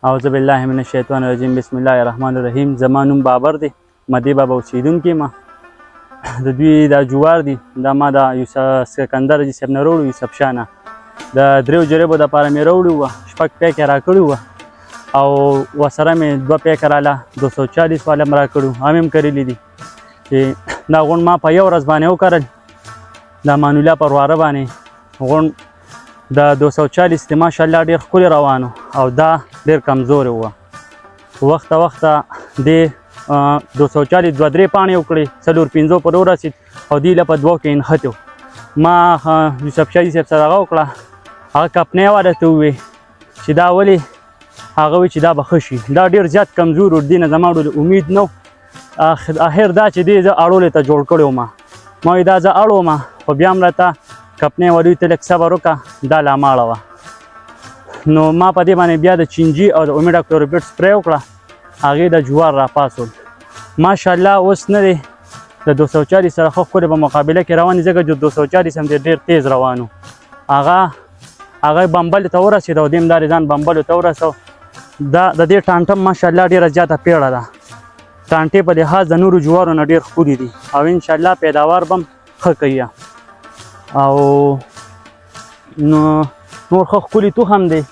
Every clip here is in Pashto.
اعوذ بالله من الشیطان الرجیم بسم الله الرحمن الرحیم. زما نوم بابر دی، مدې بابا اوسېدونکی ما. د دوی دا جوار دي، دا ما د یوسف سکندر جي صاحب نه راوړي، یوسف شاه نه. د دریو جریبو دپاره مې راوړي وه، 6 پیکه راکړي وه او ورسره مې 2 پیکه راله 240 والا م راکړي وو، هم یې کرلي دي. چې دا غونډ ما په یو ورځ باندې وکرل، دا مانوله پر واره باندې غونډ د 240 دی ماشاءالله ډېر ښکلي روان او دا ډېر کمزورې وه. وخته وخته دې 240 2-3 پاڼې وکړې، 4-5 پورې ورسېد او دې له په 2 کې نښتې و. ما یوسف شاه صاحب سره هغه وکړه، هغه کپنۍ والا ته وویې چې دا ولې؟ هغه وایي چې دا به ښه شي. دا ډېر زیات کمزور و، دې نه زما امید نه و. اخر دا چې دې زه اړولې ته جوړ کړی وم. ما وایي دا زه اړوم، خو بیا هم راته کپنۍ والي ته لږ صبر وکړه، دا لا ماړه وه. نو ما په دې باندې بیا د چینجي او د اومیډا کلوروفیټ سپری وکړه، هغې د جوار راپاسول. ماشاءالله اوس نه دی د 240 سره ښه ښکلې په مقابله کې روان دي، ځکه چې 240 هم ډېر تیز روان و. هغه بمبلې ته ورسېد او دې هم دا ځان بمبلو ته ورسو. دا د دې ټانټه ماشاءالله ډېره زیاته پیړه ده. ټانټې په لحاظ د نورو جوارو نه ډېر ښکلي دي او انشاءالله پیداوار به هم ښه کوي. او نور ښه ښکلي تخم دی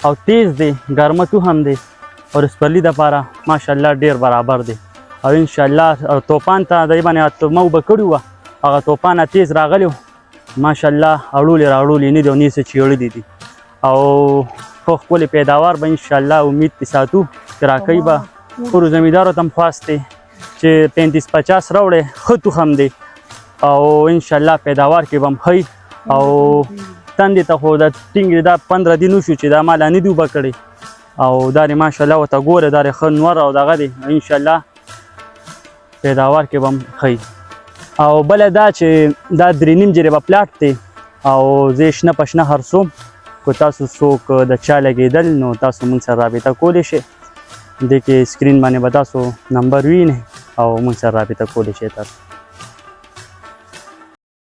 او تیز دی، ګرمه تخم دی او د سپرلي دپاره ماشاءالله ډېر برابر دی. او انشاءالله طوفان ته د دې باندې اتمه اوبه کړي وه، هغه طوفانه تیز راغلی و. ماشاءالله اړولې راوړولې نه دي او نه یې څه چیړلي دي او ښه ښکلې پیداوار به انشاءالله امید پې ساتو چې راکوي به. ټولو زمیندارو ته هم خواست دی چې 35-50 راوړی، ښه تخم دی او انشاءالله پیداوار کې به هم ښه او تندې ته خو د ټینګې دا 15 دن وشو چې دا ما لا نه دي اوبه کړې او دا دې ماشاءالله ورته ګوره، دا دې ښه نور او دغه دی. انشاءالله پیداوار کې به هم ښه. او بله دا چې دا 3.5 جریبه پلاټ دی او زه شنه په شنه خرڅوم. که تاسو څوک د چا لګېدل نو تاسو موږ سره رابطه کولی شئ. دې کې سکرین باندې به تاسو نمبر وینئ او موږ سره رابطه کولی شئ تاسو.